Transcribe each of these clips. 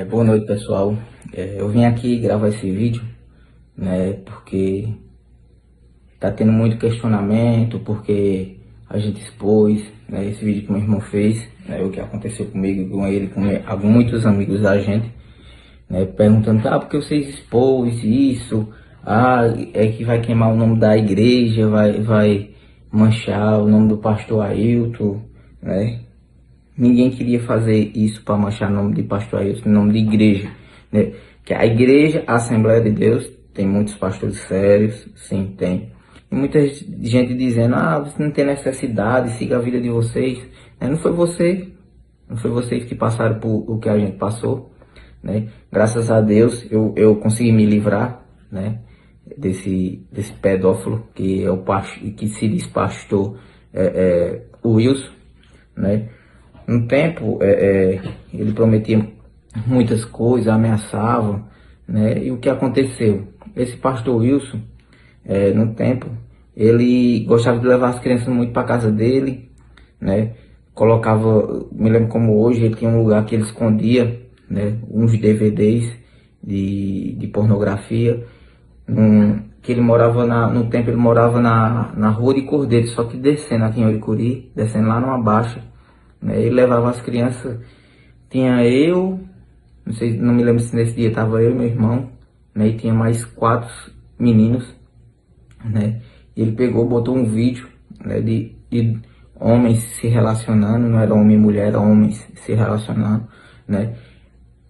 Boa noite, pessoal. Eu vim aqui gravar esse vídeo, né, porque tá tendo muito questionamento, porque a gente expôs, né, esse vídeo que meu irmão fez, né, o que aconteceu comigo, com ele, com muitos amigos da gente, né, perguntando, por que vocês expôs isso? É que vai queimar o nome da igreja, vai manchar o nome do pastor Ailton, né? Ninguém queria fazer isso para manchar o nome de pastor Ailton, o nome de igreja, né? Que a igreja, a Assembleia de Deus, tem muitos pastores sérios, sim, tem. E muita gente dizendo, você não tem necessidade, siga a vida de vocês. Não foi você, não foi vocês que passaram por o que a gente passou, né? Graças a Deus eu consegui me livrar, né? Desse pedófilo que é o pastor, que se diz pastor Wilson, né? Um tempo ele prometia muitas coisas, ameaçava, né? E o que aconteceu? Esse pastor Wilson, no tempo, ele gostava de levar as crianças muito para casa dele, né? Colocava, me lembro como hoje, ele tinha um lugar que ele escondia, né? Uns DVDs de pornografia, que ele morava no tempo ele morava na Rua de Cordeiro, só que descendo aqui em Oricuri, descendo lá numa baixa, né? Ele levava as crianças, tinha eu, não sei, não me lembro se nesse dia tava eu e meu irmão, né? E tinha mais 4 meninos, né? E ele pegou, botou um vídeo, né? De homens se relacionando, não era homem e mulher, era homens se relacionando, né?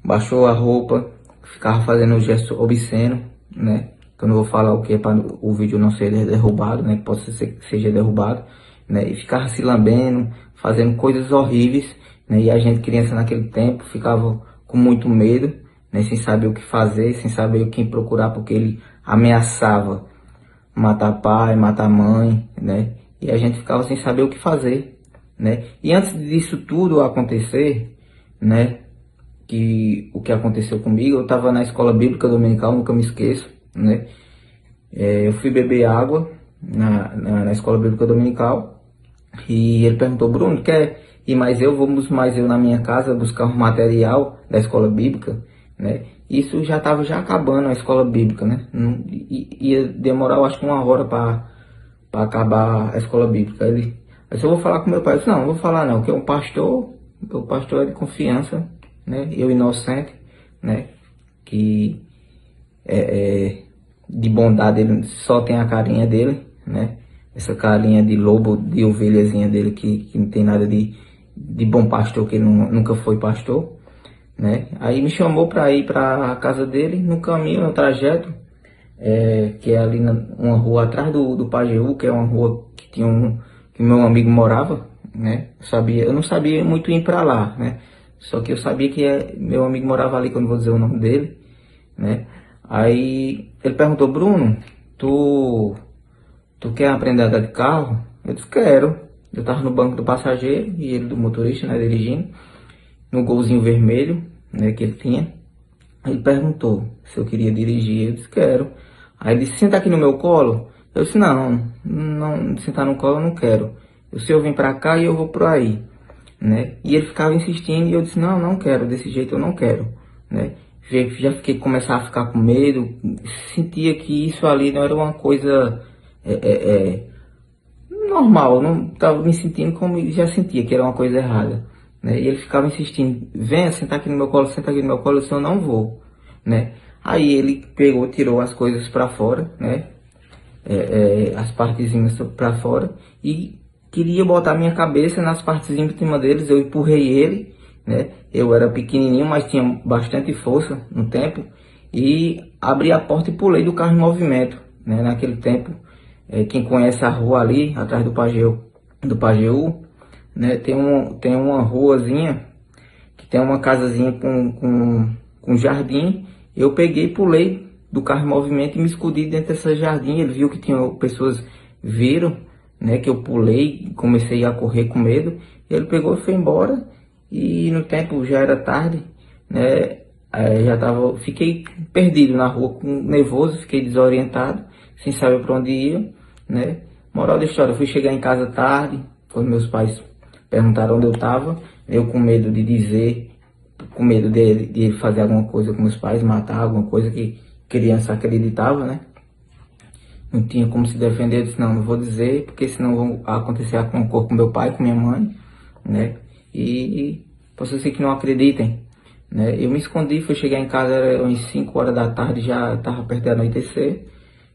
Baixou a roupa, ficava fazendo um gesto obsceno, né? Que eu não vou falar o que é para o vídeo não ser derrubado, né? Que possa ser que seja derrubado, né? E ficava se lambendo, fazendo coisas horríveis, né? E a gente, criança naquele tempo, ficava com muito medo, né? Sem saber o que fazer, sem saber quem procurar, porque ele ameaçava matar pai, matar mãe, né? E a gente ficava sem saber o que fazer, né? E antes disso tudo acontecer, né? Que o que aconteceu comigo, eu estava na escola bíblica dominical, nunca me esqueço, né? Eu fui beber água na escola bíblica dominical e ele perguntou, Bruno, quer ir mais eu? Vamos mais eu na minha casa buscar um material da escola bíblica, né? Isso já estava já acabando a escola bíblica, né? Ia demorar, eu acho que 1 hora para acabar a escola bíblica. Aí eu vou falar com meu pai. Eu disse, não vou falar não, que é um pastor, o pastor é de confiança, né? Eu inocente, né? Que de bondade ele só tem a carinha dele, né? Essa carinha de lobo, de ovelhazinha dele que não tem nada de bom pastor, que ele nunca foi pastor, né? Aí me chamou para ir para a casa dele, no caminho, no trajeto, que é ali uma rua atrás do Pajeú, que é uma rua que que meu amigo morava, né? Eu não sabia muito ir para lá, né? Só que eu sabia que meu amigo morava ali, que eu não vou dizer o nome dele, né? Aí ele perguntou, Bruno, tu quer aprender a andar de carro? Eu disse, quero. Eu tava no banco do passageiro e ele do motorista, né, dirigindo, no golzinho vermelho, né, que ele tinha. Ele perguntou se eu queria dirigir, eu disse, quero. Aí ele disse, senta aqui no meu colo. Eu disse, não, sentar no colo eu não quero. O senhor vem pra cá e eu vou por aí, né? E ele ficava insistindo e eu disse, não quero, desse jeito eu não quero, né? Já fiquei, começar a ficar com medo, sentia que isso ali não era uma coisa normal, não estava me sentindo como já sentia que era uma coisa errada, né? E ele ficava insistindo, venha sentar aqui no meu colo, senta aqui no meu colo, eu disse, eu não vou, né? Aí ele pegou, tirou as coisas para fora, né? As partezinhas para fora e queria botar minha cabeça nas partes íntimas deles. Eu empurrei ele, né? Eu era pequenininho, mas tinha bastante força no tempo e abri a porta e pulei do carro em movimento, né? Naquele tempo, quem conhece a rua ali atrás do Pajeú, né? Tem uma ruazinha que tem uma casazinha com jardim. Eu peguei, pulei do carro em movimento e me escondi dentro dessa jardim. Ele viu que tinha pessoas, viram, né, que eu pulei, comecei a correr com medo. Ele pegou e foi embora. E no tempo já era tarde, né? Fiquei perdido na rua, nervoso, fiquei desorientado, sem saber para onde ia, né? Moral da história, eu fui chegar em casa tarde, quando meus pais perguntaram onde eu estava, eu com medo de dizer com medo de ele fazer alguma coisa com meus pais, matar alguma coisa que criança acreditava, né? Não tinha como se defender. Eu disse, não vou dizer, porque senão vai acontecer alguma coisa com meu pai, com minha mãe, né? E posso ser que não acreditem, né? Eu me escondi, fui chegar em casa, era umas 5 horas da tarde, já estava perto de anoitecer,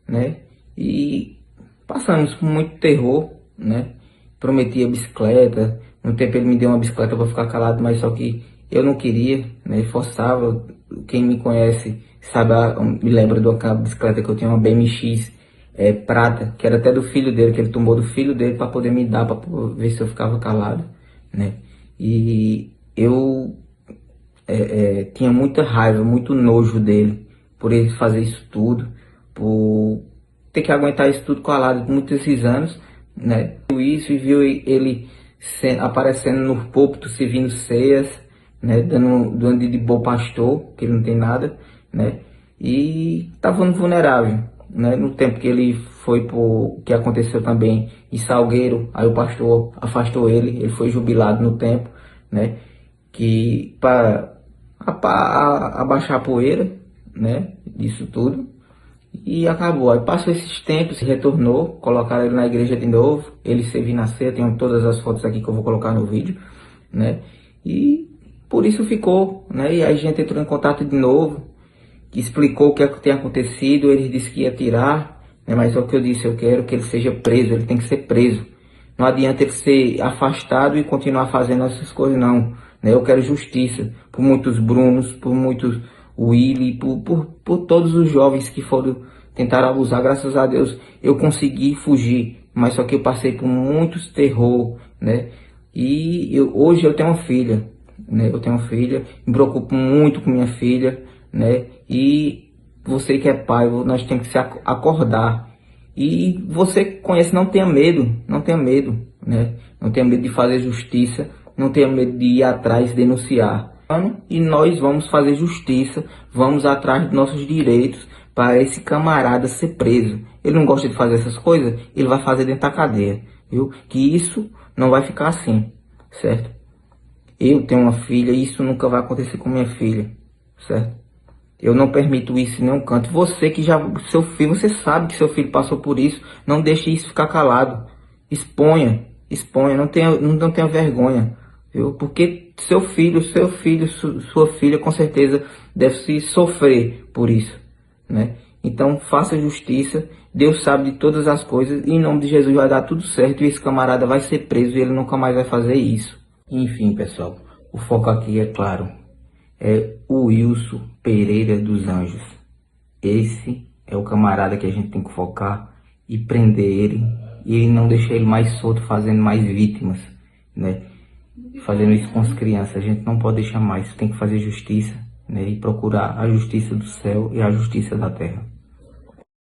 né? E passamos por muito terror, né? Prometia bicicleta, no tempo ele me deu uma bicicleta para ficar calado, mas só que eu não queria, né? Forçava. Quem me conhece sabe, me lembra de uma bicicleta que eu tinha, uma BMX prata, que era até do filho dele, que ele tomou do filho dele para poder me dar, para ver se eu ficava calado, né? E eu tinha muita raiva, muito nojo dele, por ele fazer isso tudo, por ter que aguentar isso tudo calado por muitos esses anos, né? Isso, e viu ele aparecendo no púlpito, servindo ceias, né? Dando de bom pastor, que ele não tem nada, né? E estava vulnerável, né? No tempo que ele foi o que aconteceu também em Salgueiro, aí o pastor afastou ele foi jubilado no tempo, né? Que para abaixar a poeira, né? Disso tudo. E acabou. Aí passou esses tempos, se retornou, colocaram ele na igreja de novo, ele serviu na ceia, tenho todas as fotos aqui que eu vou colocar no vídeo, né? E por isso ficou, né? E aí a gente entrou em contato de novo, que explicou o que é que tem acontecido, ele disse que ia tirar, né? Mas é o que eu disse, eu quero que ele seja preso, ele tem que ser preso. Não adianta ele ser afastado e continuar fazendo essas coisas, não, né? Eu quero justiça por muitos Brunos, por muitos Willy, por todos os jovens que foram tentar abusar. Graças a Deus eu consegui fugir, mas só que eu passei por muitos terror, né? E hoje eu tenho uma filha, né? Eu tenho uma filha, me preocupo muito com minha filha, né? E você que é pai, nós temos que se acordar. E você que conhece, não tenha medo, não tenha medo, né? Não tenha medo de fazer justiça, não tenha medo de ir atrás, denunciar. E nós vamos fazer justiça, vamos atrás dos nossos direitos para esse camarada ser preso. Ele não gosta de fazer essas coisas, ele vai fazer dentro da cadeia, viu? Que isso não vai ficar assim, certo? Eu tenho uma filha e isso nunca vai acontecer com minha filha, certo? Eu não permito isso em nenhum canto. Você que já, seu filho, você sabe que seu filho passou por isso, não deixe isso ficar calado. Exponha, exponha, não tenha vergonha, viu? Porque seu filho, sua filha com certeza deve se sofrer por isso, né? Então faça justiça, Deus sabe de todas as coisas, e em nome de Jesus vai dar tudo certo e esse camarada vai ser preso e ele nunca mais vai fazer isso. Enfim, pessoal, o foco aqui é claro, é o Wilson Pereira dos Anjos. Esse é o camarada que a gente tem que focar e prender ele e não deixar ele mais solto, fazendo mais vítimas, né? Fazendo isso com as crianças. A gente não pode deixar mais, tem que fazer justiça, né? E procurar a justiça do céu e a justiça da terra.